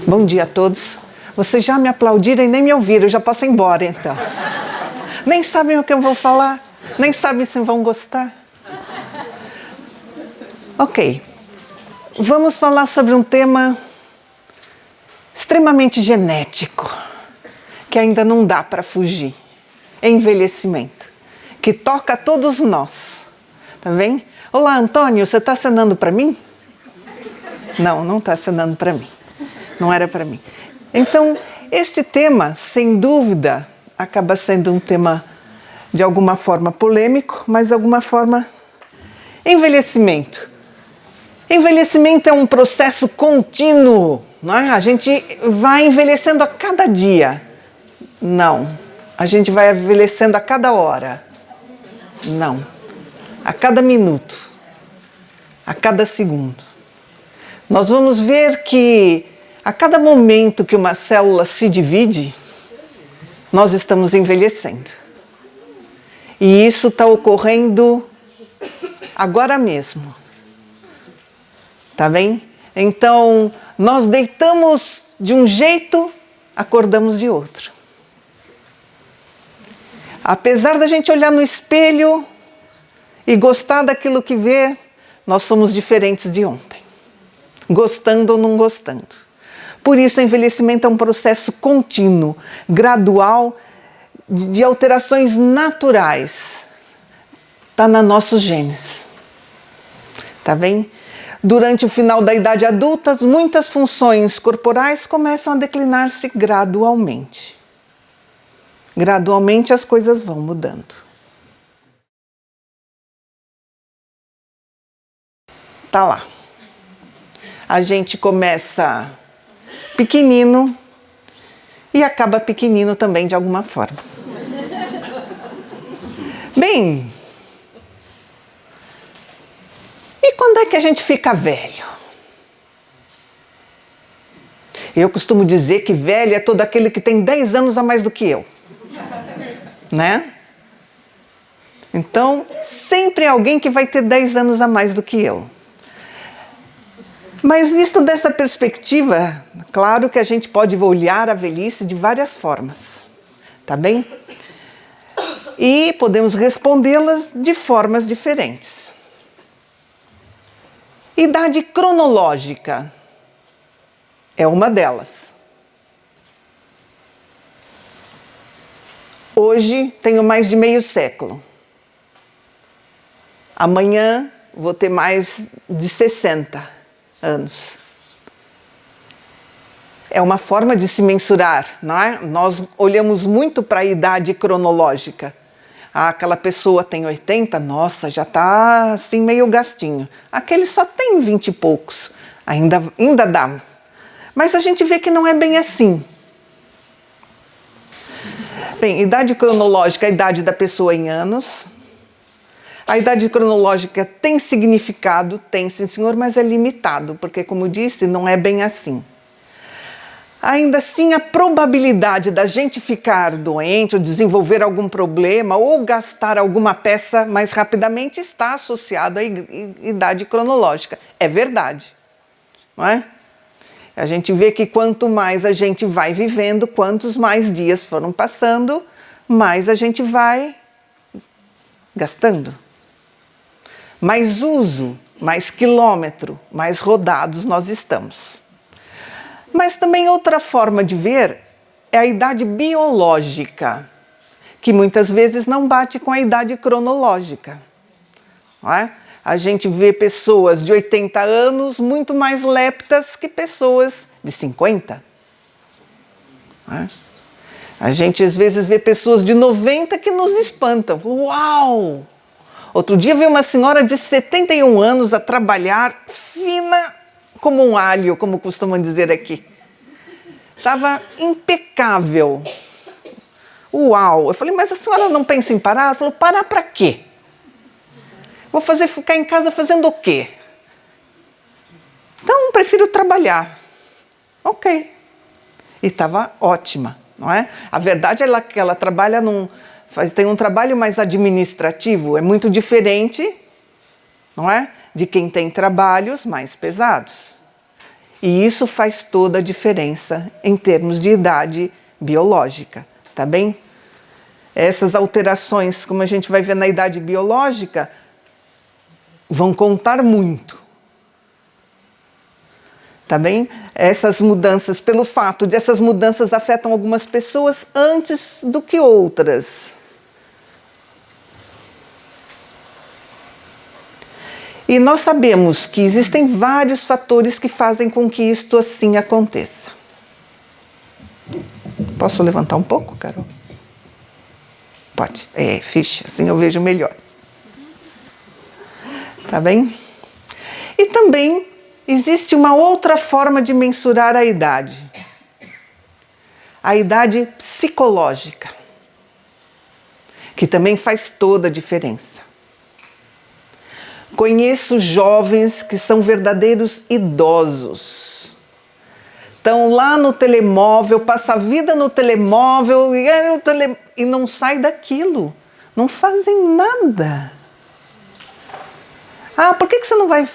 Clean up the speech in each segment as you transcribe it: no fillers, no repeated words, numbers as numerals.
Bom dia a todos. Vocês já me aplaudiram e nem me ouviram, eu já posso ir embora então. Nem sabem o que eu vou falar, nem sabem se vão gostar. Ok, vamos falar sobre um tema extremamente genético, que ainda não dá para fugir. Envelhecimento, que toca a todos nós. Tá bem? Olá, Antônio, você está acenando para mim? Não, não está acenando para mim. Não era para mim. Então, esse tema, sem dúvida, acaba sendo um tema de alguma forma polêmico, mas de alguma forma envelhecimento. Envelhecimento é um processo contínuo, não é? A gente vai envelhecendo a cada dia. Não. A gente vai envelhecendo a cada hora. Não. A cada minuto. A cada segundo. Nós vamos ver que a cada momento que uma célula se divide, nós estamos envelhecendo. E isso está ocorrendo agora mesmo. Tá bem? Então, nós deitamos de um jeito, acordamos de outro. Apesar da gente olhar no espelho e gostar daquilo que vê, nós somos diferentes de ontem. Gostando ou não gostando. Por isso, o envelhecimento é um processo contínuo, gradual, de alterações naturais. Está nos nossos genes. Tá bem? Durante o final da idade adulta, muitas funções corporais começam a declinar-se gradualmente. Gradualmente as coisas vão mudando. Tá lá. A gente começa pequenino e acaba pequenino também de alguma forma. Bem, e quando é que a gente fica velho? Eu costumo dizer que velho é todo aquele que tem 10 anos a mais do que eu. Né? Então, sempre alguém que vai ter 10 anos a mais do que eu. Mas visto dessa perspectiva, claro que a gente pode olhar a velhice de várias formas, tá bem? E podemos respondê-las de formas diferentes. Idade cronológica é uma delas. Hoje tenho mais de meio século. Amanhã vou ter mais de 60 anos. É uma forma de se mensurar, não é? Nós olhamos muito para a idade cronológica. Ah, aquela pessoa tem 80, nossa, já está assim meio gastinho. Aquele só tem 20 e poucos, ainda dá. Mas a gente vê que não é bem assim. Bem, idade cronológica é a idade da pessoa em anos. A idade cronológica tem significado, tem sim senhor, mas é limitado, porque como disse, não é bem assim. Ainda assim, a probabilidade da gente ficar doente, ou desenvolver algum problema, ou gastar alguma peça mais rapidamente está associada à idade cronológica. É verdade, não é? A gente vê que quanto mais a gente vai vivendo, quantos mais dias foram passando, mais a gente vai gastando. Mais uso, mais quilômetro, mais rodados nós estamos. Mas também outra forma de ver é a idade biológica, que muitas vezes não bate com a idade cronológica. Não é? A gente vê pessoas de 80 anos muito mais leptas que pessoas de 50. Não é? A gente às vezes vê pessoas de 90 que nos espantam. Uau! Outro dia veio uma senhora de 71 anos a trabalhar fina como um alho, como costumam dizer aqui. Estava impecável. Uau! Eu falei, mas a senhora não pensa em parar? Ela falou, parar para quê? Vou ficar em casa fazendo o quê? Então, prefiro trabalhar. Ok. E estava ótima, não é? A verdade é que ela trabalha tem um trabalho mais administrativo, é muito diferente, não é? De quem tem trabalhos mais pesados. E isso faz toda a diferença em termos de idade biológica, tá bem? Essas alterações, como a gente vai ver na idade biológica, vão contar muito. Tá bem? Essas mudanças, pelo fato de essas mudanças afetam algumas pessoas antes do que outras. E nós sabemos que existem vários fatores que fazem com que isto assim aconteça. Posso levantar um pouco, Carol? Pode. Ficha, assim eu vejo melhor. Tá bem? E também existe uma outra forma de mensurar a idade. A idade psicológica, que também faz toda a diferença. Conheço jovens que são verdadeiros idosos. Estão lá no telemóvel, passa a vida no telemóvel e não sai daquilo. Não fazem nada. Ah, por que você não vai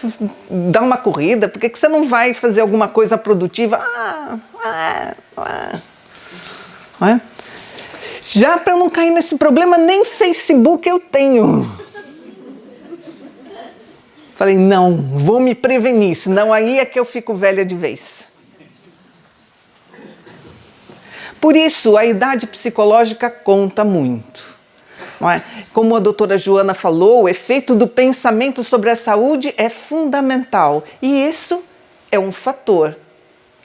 dar uma corrida? Por que você não vai fazer alguma coisa produtiva? Já para eu não cair nesse problema, nem Facebook eu tenho. Falei, não, vou me prevenir, senão aí é que eu fico velha de vez. Por isso, a idade psicológica conta muito. Não é? Como a doutora Joana falou, o efeito do pensamento sobre a saúde é fundamental. E isso é um fator.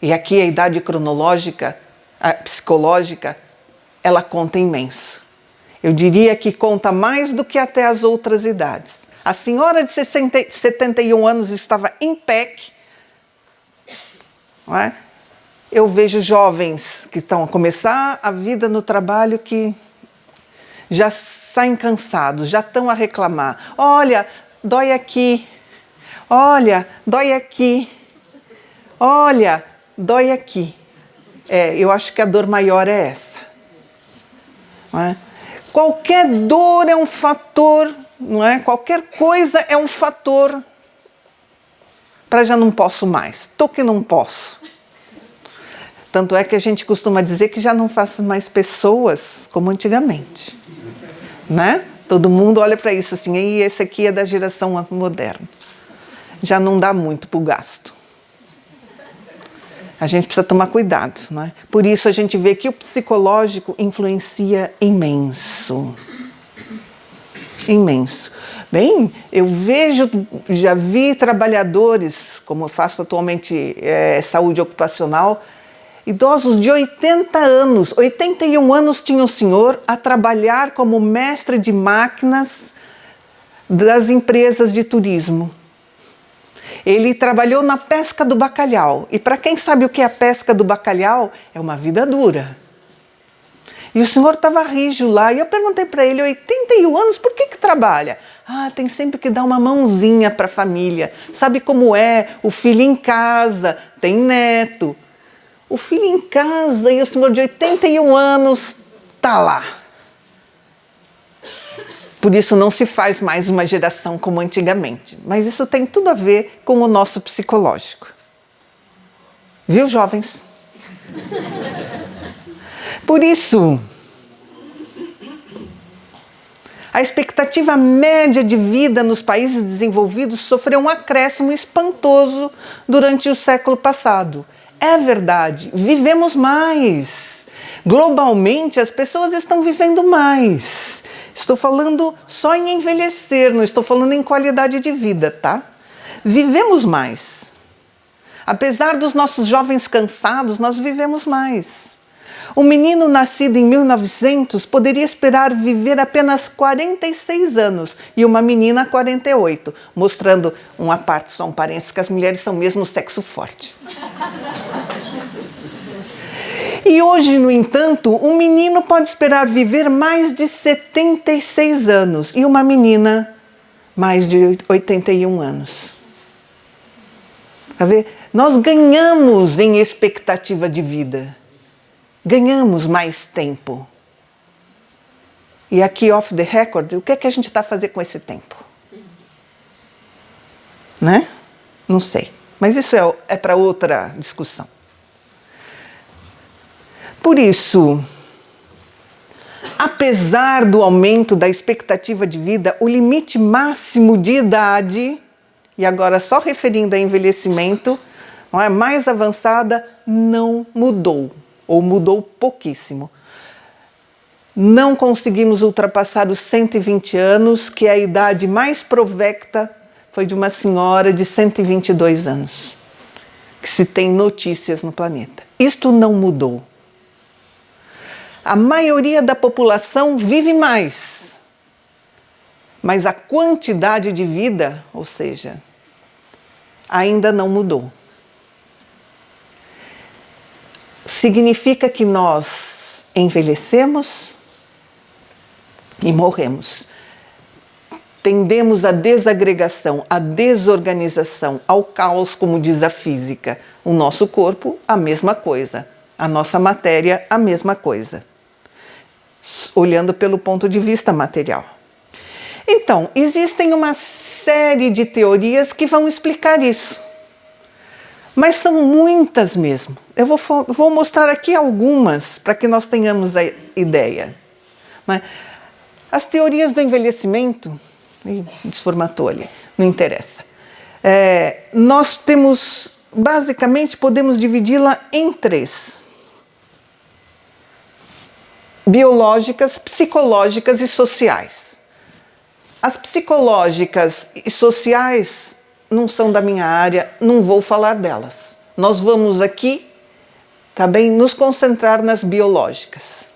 E aqui a idade cronológica, a psicológica, ela conta imenso. Eu diria que conta mais do que até as outras idades. A senhora de 71 anos estava em PEC, não é? Eu vejo jovens que estão a começar a vida no trabalho que já saem cansados, já estão a reclamar. Olha, dói aqui. Olha, dói aqui. Olha, dói aqui. Eu acho que a dor maior é essa. Não é? Qualquer dor é um fator, não é? Qualquer coisa é um fator para já não posso mais. Tô que não posso. Tanto é que a gente costuma dizer que já não faço mais pessoas como antigamente. Né? Todo mundo olha para isso assim, e esse aqui é da geração moderna. Já não dá muito para o gasto. A gente precisa tomar cuidado, né? Por isso a gente vê que o psicológico influencia imenso. Imenso. Bem, eu já vi trabalhadores, como eu faço atualmente saúde ocupacional, idosos de 80 anos, 81 anos tinha o senhor a trabalhar como mestre de máquinas das empresas de turismo. Ele trabalhou na pesca do bacalhau. E para quem sabe o que é a pesca do bacalhau, é uma vida dura. E o senhor estava rijo lá. E eu perguntei para ele, 81 anos, por que trabalha? Tem sempre que dar uma mãozinha para a família. Sabe como é? O filho em casa, tem neto. O filho em casa e o senhor de 81 anos está lá. Por isso não se faz mais uma geração como antigamente. Mas isso tem tudo a ver com o nosso psicológico. Viu, jovens? Por isso, a expectativa média de vida nos países desenvolvidos sofreu um acréscimo espantoso durante o século passado. É verdade, vivemos mais. Globalmente, as pessoas estão vivendo mais. Estou falando só em envelhecer, não estou falando em qualidade de vida, tá? Vivemos mais. Apesar dos nossos jovens cansados, nós vivemos mais. Um menino nascido em 1900 poderia esperar viver apenas 46 anos e uma menina 48, mostrando uma parte só um parênteses que as mulheres são mesmo sexo forte. E hoje, no entanto, um menino pode esperar viver mais de 76 anos e uma menina mais de 81 anos. Tá vendo? Nós ganhamos em expectativa de vida. Ganhamos mais tempo. E aqui, off the record, o que é que a gente está a fazer com esse tempo? Né? Não sei. Mas isso é para outra discussão. Por isso, apesar do aumento da expectativa de vida, o limite máximo de idade, e agora só referindo a envelhecimento, não é, mais avançada, não mudou, ou mudou pouquíssimo. Não conseguimos ultrapassar os 120 anos, que é a idade mais provecta foi de uma senhora de 122 anos, que se tem notícias no planeta. Isto não mudou. A maioria da população vive mais, mas a quantidade de vida, ou seja, ainda não mudou. Significa que nós envelhecemos e morremos. Tendemos à desagregação, à desorganização, ao caos, como diz a física. O nosso corpo, a mesma coisa. A nossa matéria, a mesma coisa. Olhando pelo ponto de vista material. Então, existem uma série de teorias que vão explicar isso. Mas são muitas mesmo. Eu vou mostrar aqui algumas para que nós tenhamos a ideia. Né? As teorias do envelhecimento, desformatou ali, não interessa. Nós temos, basicamente, podemos dividi-la em 3. Biológicas, psicológicas e sociais. As psicológicas e sociais não são da minha área, não vou falar delas. Nós vamos aqui, tá bem, nos concentrar nas biológicas.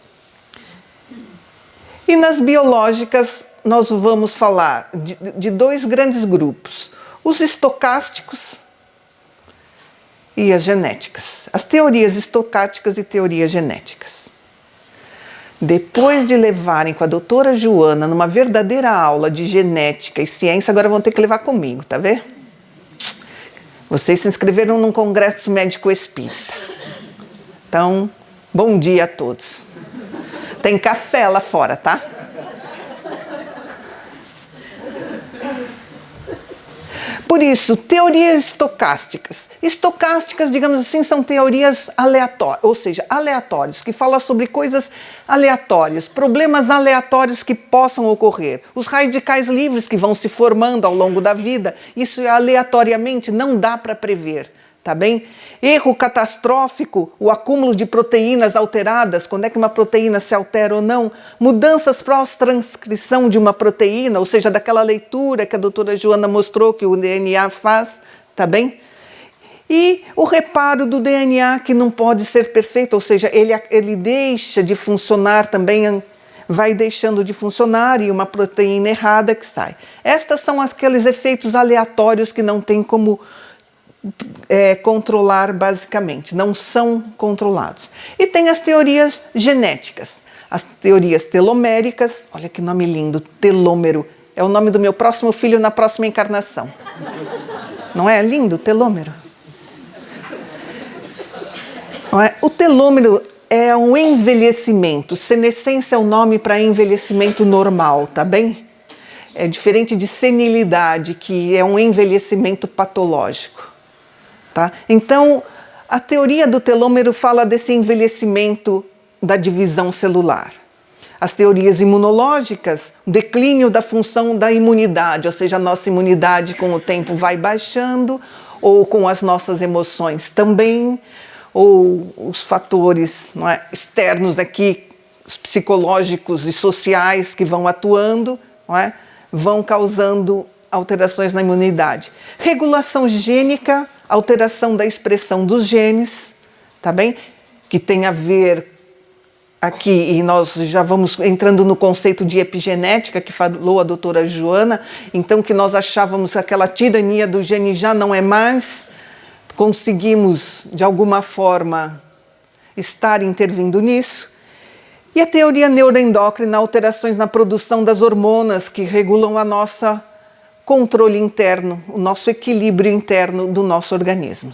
E nas biológicas nós vamos falar de 2 grandes grupos, os estocásticos e as genéticas. As teorias estocásticas e teorias genéticas. Depois de levarem com a doutora Joana numa verdadeira aula de genética e ciência, agora vão ter que levar comigo, tá vendo? Vocês se inscreveram num congresso médico espírita. Então, bom dia a todos. Tem café lá fora, tá? Por isso, teorias estocásticas. Estocásticas, digamos assim, são teorias aleatórias, ou seja, aleatórias, que falam sobre coisas aleatórias, problemas aleatórios que possam ocorrer. Os radicais livres que vão se formando ao longo da vida, isso aleatoriamente não dá para prever, tá bem? Erro catastrófico, o acúmulo de proteínas alteradas, quando é que uma proteína se altera ou não, mudanças pós-transcrição de uma proteína, ou seja, daquela leitura que a doutora Joana mostrou que o DNA faz, tá bem? E o reparo do DNA que não pode ser perfeito, ou seja, ele deixa de funcionar também, vai deixando de funcionar e uma proteína errada que sai. Estas são aqueles efeitos aleatórios que não tem como controlar basicamente, não são controlados. E tem as teorias genéticas, as teorias teloméricas, olha que nome lindo, telômero, é o nome do meu próximo filho na próxima encarnação. Não é lindo, telômero? Não é? O telômero é um envelhecimento, senescência é o nome para envelhecimento normal, tá bem? É diferente de senilidade, que é um envelhecimento patológico. Tá? Então, a teoria do telômero fala desse envelhecimento da divisão celular. As teorias imunológicas, o declínio da função da imunidade, ou seja, a nossa imunidade com o tempo vai baixando, ou com as nossas emoções também, ou os fatores, não é, externos aqui, os psicológicos e sociais que vão atuando, não é, vão causando alterações na imunidade. Regulação gênica, alteração da expressão dos genes, tá bem? Que tem a ver aqui, e nós já vamos entrando no conceito de epigenética que falou a doutora Joana, então que nós achávamos que aquela tirania do gene já não é mais, conseguimos de alguma forma estar intervindo nisso. E a teoria neuroendócrina, alterações na produção das hormonas que regulam a nossa controle interno, o nosso equilíbrio interno do nosso organismo.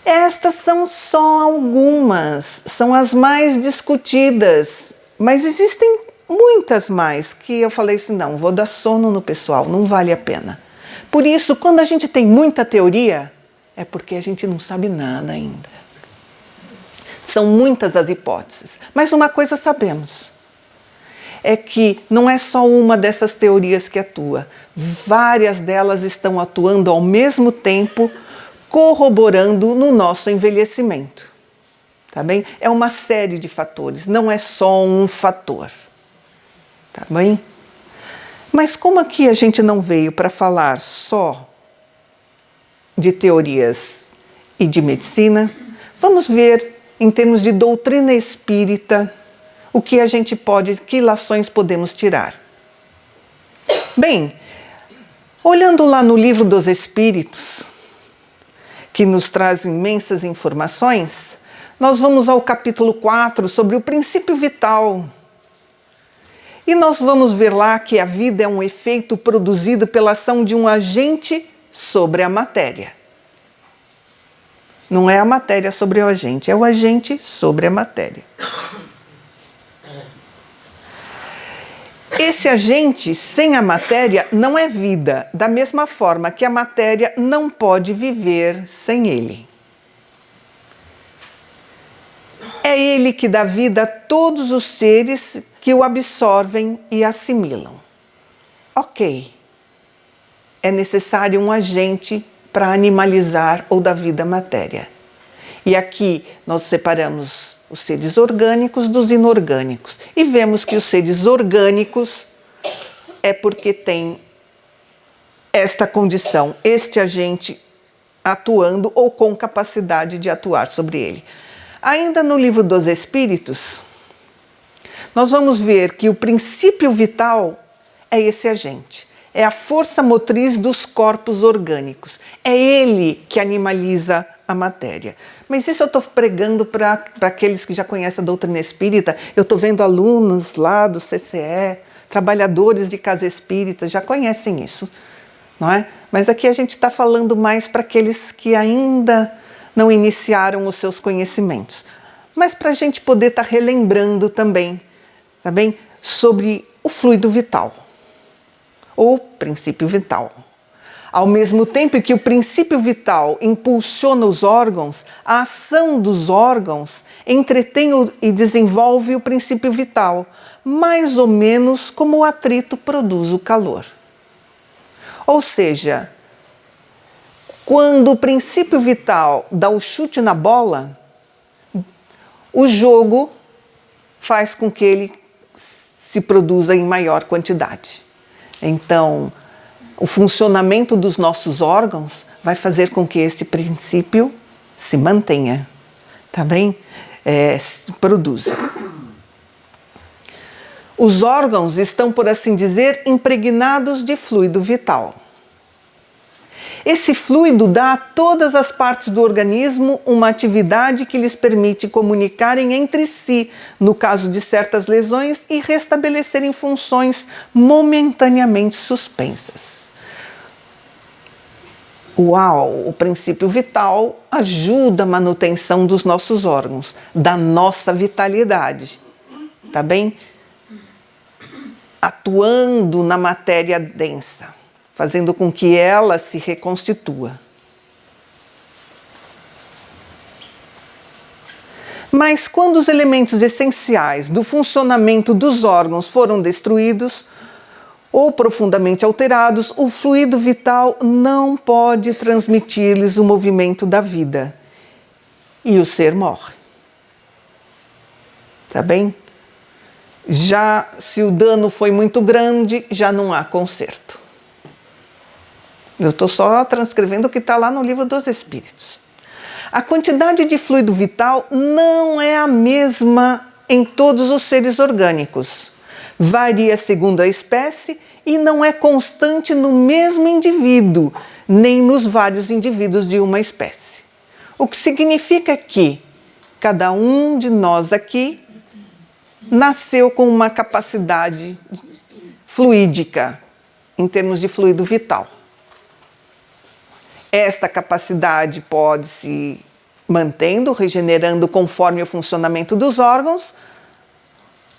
Estas são só algumas, são as mais discutidas, mas existem muitas mais que eu falei assim, não, vou dar sono no pessoal, não vale a pena. Por isso, quando a gente tem muita teoria, é porque a gente não sabe nada ainda. São muitas as hipóteses. Mas uma coisa sabemos, é que não é só uma dessas teorias que atua. Várias delas estão atuando ao mesmo tempo, corroborando no nosso envelhecimento. Tá bem? É uma série de fatores, não é só um fator. Tá bem? Mas como aqui a gente não veio para falar só de teorias e de medicina, vamos ver, em termos de doutrina espírita, o que a gente pode, que ilações podemos tirar. Bem, olhando lá no Livro dos Espíritos, que nos traz imensas informações, nós vamos ao capítulo 4 sobre o princípio vital. E nós vamos ver lá que a vida é um efeito produzido pela ação de um agente sobre a matéria. Não é a matéria sobre o agente, é o agente sobre a matéria. Esse agente sem a matéria não é vida, da mesma forma que a matéria não pode viver sem ele. É ele que dá vida a todos os seres que o absorvem e assimilam. Ok. É necessário um agente para animalizar ou dar vida à matéria. E aqui nós separamos os seres orgânicos dos inorgânicos. E vemos que os seres orgânicos é porque tem esta condição, este agente atuando ou com capacidade de atuar sobre ele. Ainda no Livro dos Espíritos, nós vamos ver que o princípio vital é esse agente. É a força motriz dos corpos orgânicos. É ele que animaliza a matéria. Mas isso eu estou pregando para aqueles que já conhecem a doutrina espírita. Eu estou vendo alunos lá do CCE, trabalhadores de casa espírita, já conhecem isso, não é? Mas aqui a gente está falando mais para aqueles que ainda não iniciaram os seus conhecimentos. Mas para a gente poder estar relembrando também, tá bem? Sobre o fluido vital, ou princípio vital. Ao mesmo tempo que o princípio vital impulsiona os órgãos, a ação dos órgãos entretém e desenvolve o princípio vital, mais ou menos como o atrito produz o calor. Ou seja, quando o princípio vital dá o chute na bola, o jogo faz com que ele se produza em maior quantidade. Então, o funcionamento dos nossos órgãos vai fazer com que este princípio se mantenha, tá bem? Se produza. Os órgãos estão, por assim dizer, impregnados de fluido vital. Esse fluido dá a todas as partes do organismo uma atividade que lhes permite comunicarem entre si, no caso de certas lesões, e restabelecerem funções momentaneamente suspensas. Uau! O princípio vital ajuda a manutenção dos nossos órgãos, da nossa vitalidade, tá bem? Atuando na matéria densa, fazendo com que ela se reconstitua. Mas quando os elementos essenciais do funcionamento dos órgãos foram destruídos ou profundamente alterados, o fluido vital não pode transmitir-lhes o movimento da vida e o ser morre. Tá bem? Já se o dano foi muito grande, já não há conserto. Eu estou só transcrevendo o que está lá no Livro dos Espíritos. A quantidade de fluido vital não é a mesma em todos os seres orgânicos. Varia segundo a espécie e não é constante no mesmo indivíduo, nem nos vários indivíduos de uma espécie. O que significa que cada um de nós aqui nasceu com uma capacidade fluídica, em termos de fluido vital. Esta capacidade pode se mantendo, regenerando conforme o funcionamento dos órgãos,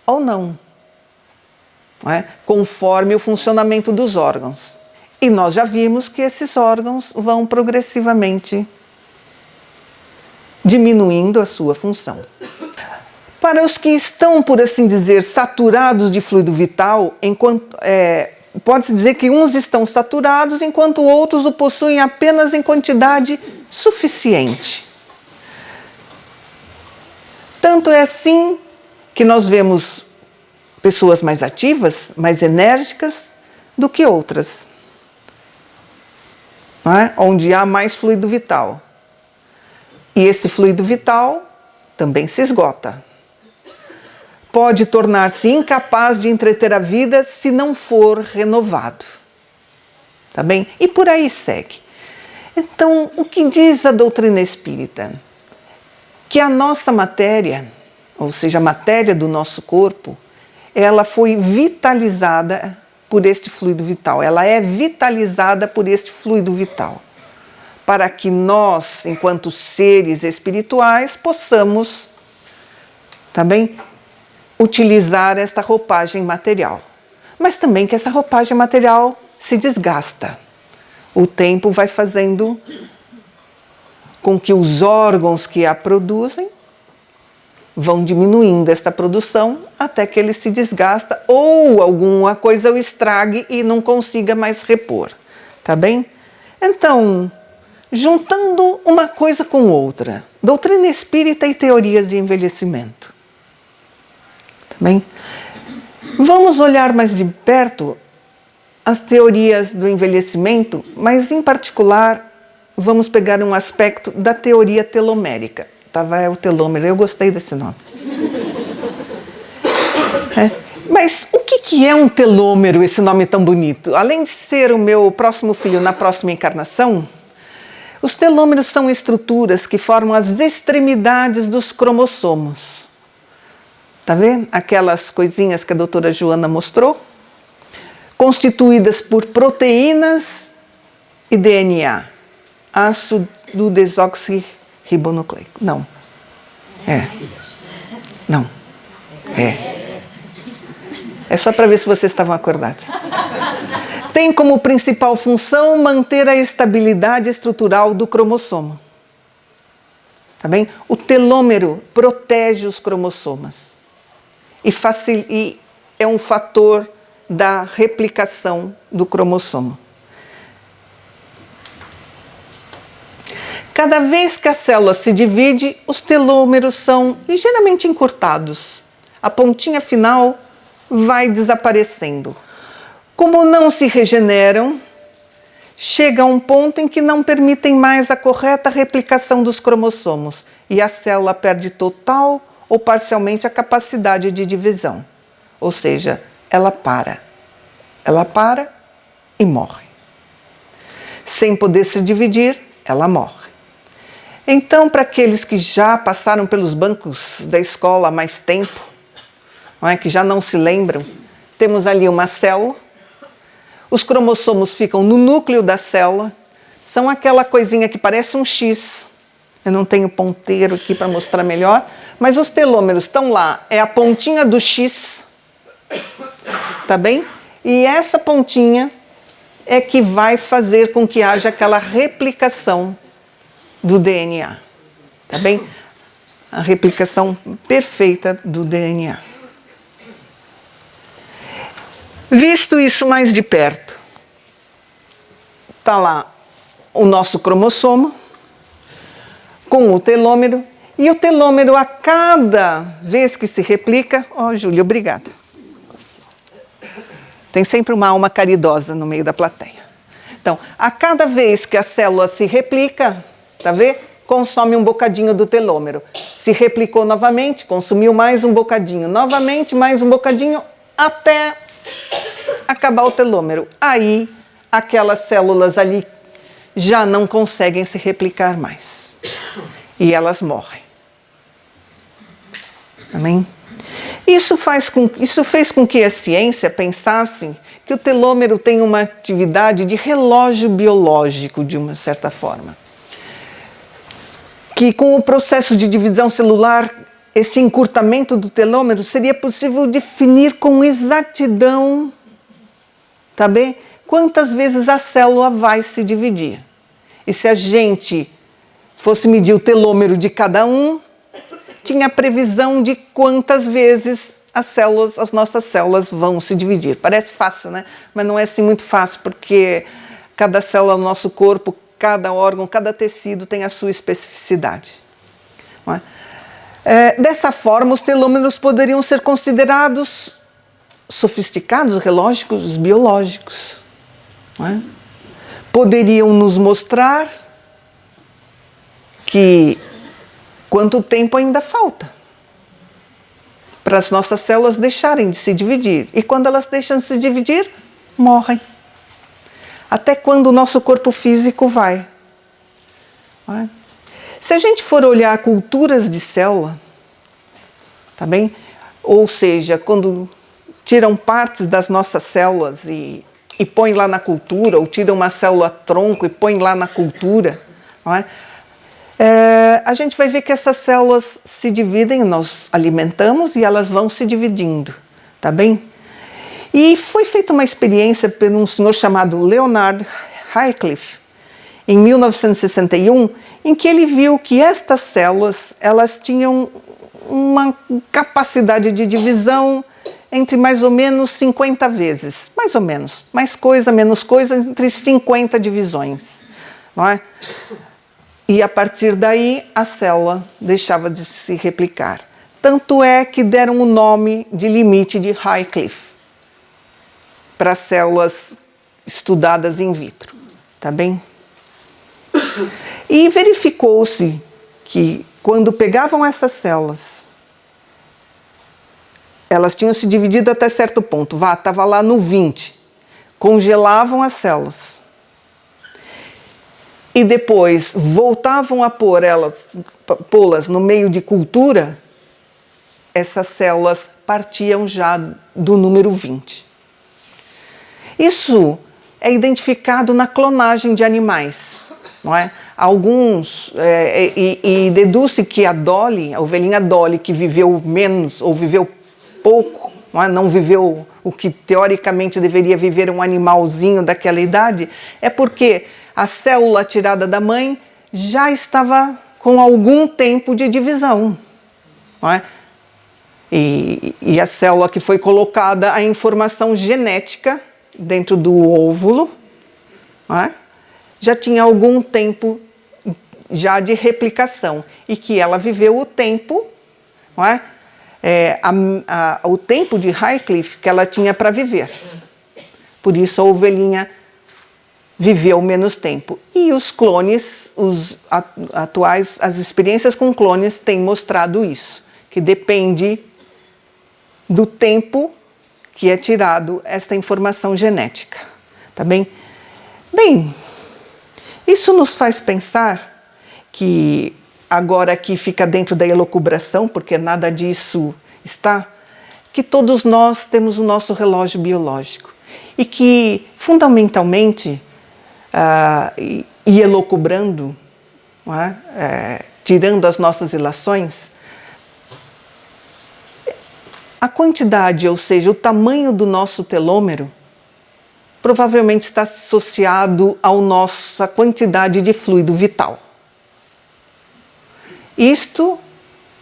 ou não. Não é? Conforme o funcionamento dos órgãos. E nós já vimos que esses órgãos vão progressivamente diminuindo a sua função. Para os que estão, por assim dizer, saturados de fluido vital, pode-se dizer que uns estão saturados, enquanto outros o possuem apenas em quantidade suficiente. Tanto é assim que nós vemos pessoas mais ativas, mais enérgicas do que outras, não é? Onde há mais fluido vital. E esse fluido vital também se esgota. Pode tornar-se incapaz de entreter a vida se não for renovado. Tá bem? E por aí segue. Então, o que diz a doutrina espírita? Que a nossa matéria, ou seja, a matéria do nosso corpo, ela foi vitalizada por este fluido vital. Ela é vitalizada por este fluido vital. Para que nós, enquanto seres espirituais, possamos, tá bem, utilizar esta roupagem material. Mas também que essa roupagem material se desgasta. O tempo vai fazendo com que os órgãos que a produzem vão diminuindo esta produção até que ele se desgasta ou alguma coisa o estrague e não consiga mais repor. Tá bem? Então, juntando uma coisa com outra, doutrina espírita e teorias de envelhecimento. Tá bem? Vamos olhar mais de perto as teorias do envelhecimento, mas em particular vamos pegar um aspecto da teoria telomérica. É o telômero, eu gostei desse nome. Mas o que é um telômero, esse nome tão bonito? Além de ser o meu próximo filho na próxima encarnação, os telômeros são estruturas que formam as extremidades dos cromossomos. Tá vendo? Aquelas coisinhas que a doutora Joana mostrou, constituídas por proteínas e DNA. Ácido desoxirribonucleico. Não. Não. É só para ver se vocês estavam acordados. Tem como principal função manter a estabilidade estrutural do cromossomo. Tá bem? O telômero protege os cromossomas e é um fator da replicação do cromossomo. Cada vez que a célula se divide, os telômeros são ligeiramente encurtados. A pontinha final vai desaparecendo. Como não se regeneram, chega a um ponto em que não permitem mais a correta replicação dos cromossomos e a célula perde total ou parcialmente a capacidade de divisão. Ou seja, ela para. Ela para e morre. Sem poder se dividir, ela morre. Então, para aqueles que já passaram pelos bancos da escola há mais tempo, não é, que já não se lembram, temos ali uma célula, os cromossomos ficam no núcleo da célula, são aquela coisinha que parece um X, eu não tenho ponteiro aqui para mostrar melhor, mas os telômeros estão lá, é a pontinha do X, tá bem? E essa pontinha é que vai fazer com que haja aquela replicação do DNA, tá bem? A replicação perfeita do DNA. Visto isso mais de perto, tá lá o nosso cromossomo com o telômero, e o telômero a cada vez que se replica, Júlia, obrigada. Tem sempre uma alma caridosa no meio da plateia. Então, a cada vez que a célula se replica, tá vendo? Consome um bocadinho do telômero. Se replicou novamente, consumiu mais um bocadinho. Novamente, mais um bocadinho, até acabar o telômero. Aí, aquelas células ali já não conseguem se replicar mais. E elas morrem. Amém? Isso fez com que a ciência pensasse que o telômero tem uma atividade de relógio biológico, de uma certa forma. Que com o processo de divisão celular, esse encurtamento do telômero seria possível definir com exatidão, tá bem? quantas vezes a célula vai se dividir. E se a gente fosse medir o telômero de cada um, tinha previsão de quantas vezes as nossas células vão se dividir. Parece fácil, né? Mas não é assim muito fácil, porque cada célula do nosso corpo, cada órgão, cada tecido tem a sua especificidade. Não é? Dessa forma, os telômeros poderiam ser considerados sofisticados relógios biológicos. Não é? Poderiam nos mostrar que quanto tempo ainda falta para as nossas células deixarem de se dividir. E quando elas deixam de se dividir, morrem. Até quando o nosso corpo físico vai. Não é? Se a gente for olhar culturas de célula, tá bem? Ou seja, quando tiram partes das nossas células e põem lá na cultura, ou tiram uma célula tronco e põem lá na cultura, não é? A gente vai ver que essas células se dividem, nós alimentamos e elas vão se dividindo, tá bem? E foi feita uma experiência por um senhor chamado Leonard Highcliffe, em 1961, em que ele viu que estas células, elas tinham uma capacidade de divisão entre mais ou menos 50 vezes, mais ou menos, mais coisa, menos coisa, entre 50 divisões, não é? E a partir daí a célula deixava de se replicar. Tanto é que deram o nome de limite de Highcliffe para células estudadas in vitro, tá bem? E verificou-se que quando pegavam essas células, elas tinham se dividido até certo ponto, estava lá no 20, congelavam as células. E depois voltavam a pô-las no meio de cultura, essas células partiam já do número 20. Isso é identificado na clonagem de animais, não é? Alguns, e deduz-se que a Dolly, a ovelhinha Dolly, que viveu menos ou viveu pouco, não viveu o que teoricamente deveria viver um animalzinho daquela idade, é porque a célula tirada da mãe já estava com algum tempo de divisão. Não é? E a célula que foi colocada, a informação genética dentro do óvulo, não é? Já tinha algum tempo já de replicação e que ela viveu o tempo, não é? O tempo de Highcliffe que ela tinha para viver. Por isso a ovelhinha viveu menos tempo. E os clones, atuais, as experiências com clones têm mostrado isso, que depende do tempo que é tirado esta informação genética. Tá bem? Bem, isso nos faz pensar que, agora aqui fica dentro da elucubração, porque nada disso está, que todos nós temos o nosso relógio biológico. E que, fundamentalmente, e elucubrando, tirando as nossas ilações, a quantidade, ou seja, o tamanho do nosso telômero, provavelmente está associado à nossa quantidade de fluido vital. Isto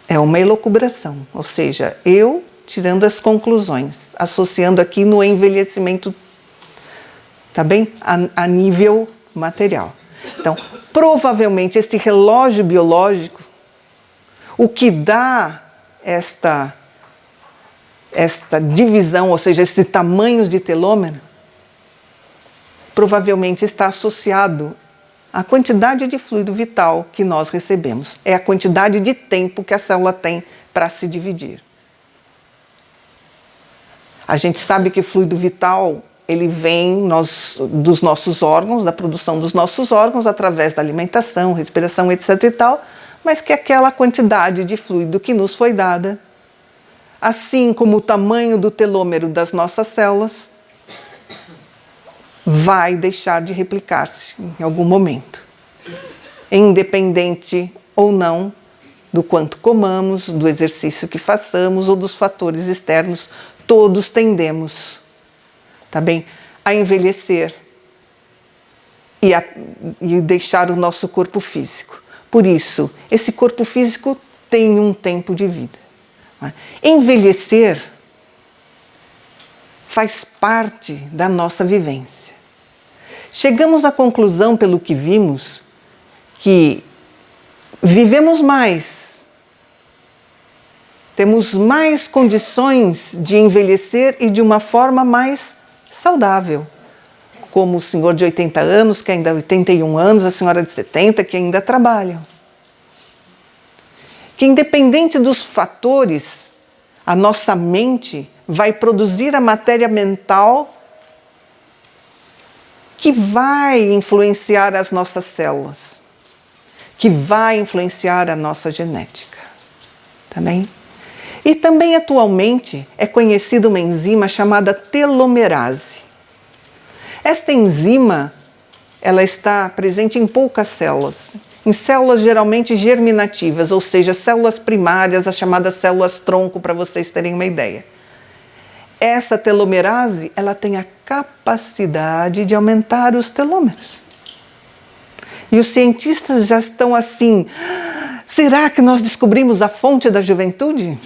é uma elucubração, ou seja, eu tirando as conclusões, associando aqui no envelhecimento, tá bem? A nível material. Então, provavelmente esse relógio biológico, o que dá esta divisão, ou seja, esses tamanhos de telômero, provavelmente está associado à quantidade de fluido vital que nós recebemos. É a quantidade de tempo que a célula tem para se dividir. A gente sabe que fluido vital, ele vem dos nossos órgãos, da produção dos nossos órgãos, através da alimentação, respiração, etc. e tal, mas que aquela quantidade de fluido que nos foi dada, assim como o tamanho do telômero das nossas células, vai deixar de replicar-se em algum momento, independente ou não do quanto comamos, do exercício que façamos ou dos fatores externos, todos tendemos, tá bem, a envelhecer e deixar o nosso corpo físico. Por isso, esse corpo físico tem um tempo de vida. Envelhecer faz parte da nossa vivência. Chegamos à conclusão, pelo que vimos, que vivemos mais, temos mais condições de envelhecer e de uma forma mais saudável. Como o senhor de 80 anos, que ainda 81 anos, a senhora de 70, que ainda trabalham. Que independente dos fatores, a nossa mente vai produzir a matéria mental que vai influenciar as nossas células, que vai influenciar a nossa genética. Tá bem? E também atualmente é conhecida uma enzima chamada telomerase. Esta enzima, ela está presente em poucas células, em células geralmente germinativas, ou seja, células primárias, as chamadas células-tronco, para vocês terem uma ideia. Essa telomerase, ela tem a capacidade de aumentar os telômeros. E os cientistas já estão assim, será que nós descobrimos a fonte da juventude?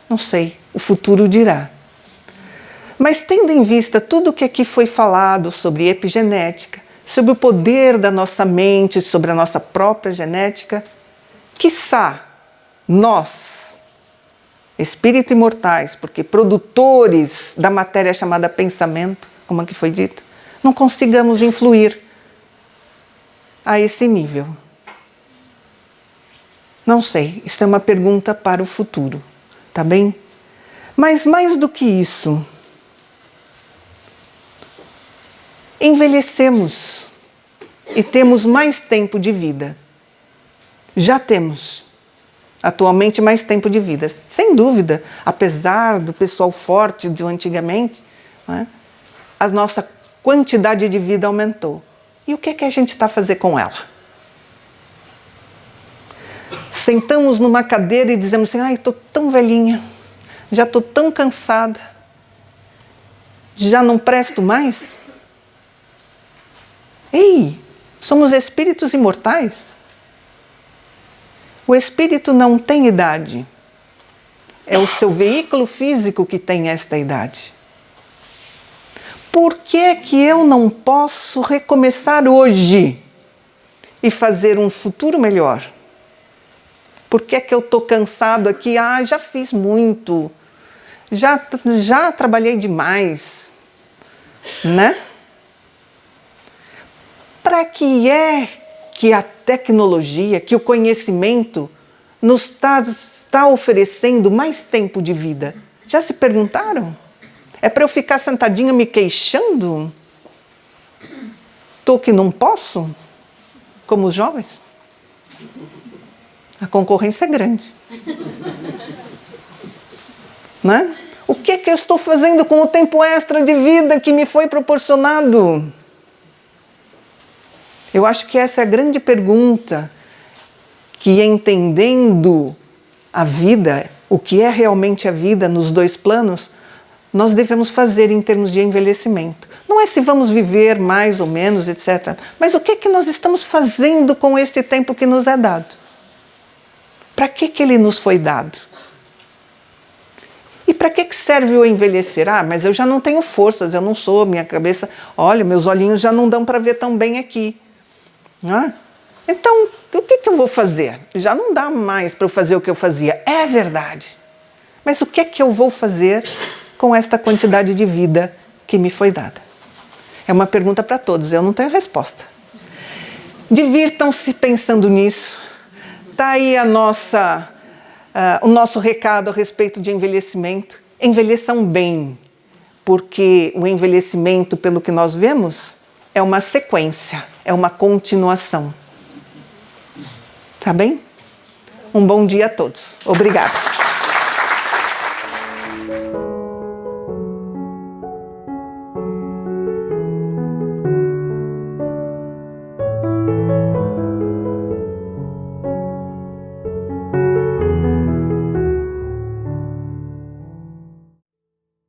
Não sei, o futuro dirá. Mas tendo em vista tudo o que aqui foi falado sobre epigenética, sobre o poder da nossa mente, sobre a nossa própria genética, quiçá nós, espíritos imortais, porque produtores da matéria chamada pensamento, como aqui foi dito, não consigamos influir a esse nível. Não sei, isso é uma pergunta para o futuro, tá bem? Mas mais do que isso, envelhecemos e temos mais tempo de vida. Já temos atualmente mais tempo de vida. Sem dúvida, apesar do pessoal forte de antigamente, a nossa quantidade de vida aumentou. E o que é que a gente está a fazer com ela? Sentamos numa cadeira e dizemos assim, ai, estou tão velhinha, já estou tão cansada, já não presto mais? Ei, somos espíritos imortais. O espírito não tem idade. É o seu veículo físico que tem esta idade. Por que que eu não posso recomeçar hoje e fazer um futuro melhor? Por que que eu estou cansado aqui? Já fiz muito. Já trabalhei demais. Né? Para que é que a tecnologia, que o conhecimento nos está oferecendo mais tempo de vida? Já se perguntaram? É para eu ficar sentadinha me queixando? Tô que não posso? Como os jovens? A concorrência é grande. Né? O que eu estou fazendo com o tempo extra de vida que me foi proporcionado? Eu acho que essa é a grande pergunta que, entendendo a vida, o que é realmente a vida nos dois planos, nós devemos fazer em termos de envelhecimento. Não é se vamos viver mais ou menos, etc. Mas o que nós estamos fazendo com esse tempo que nos é dado? Para que ele nos foi dado? E para que serve o envelhecer? Mas eu já não tenho forças, eu não sou, minha cabeça... Olha, meus olhinhos já não dão para ver tão bem aqui. Então, o que eu vou fazer? Já não dá mais para eu fazer o que eu fazia. É verdade. Mas o que eu vou fazer com esta quantidade de vida que me foi dada? É uma pergunta para todos, eu não tenho resposta. Divirtam-se pensando nisso. Está aí o nosso recado a respeito de envelhecimento. Envelheçam bem, porque o envelhecimento, pelo que nós vemos, é uma sequência, é uma continuação. Tá bem? Um bom dia a todos. Obrigada.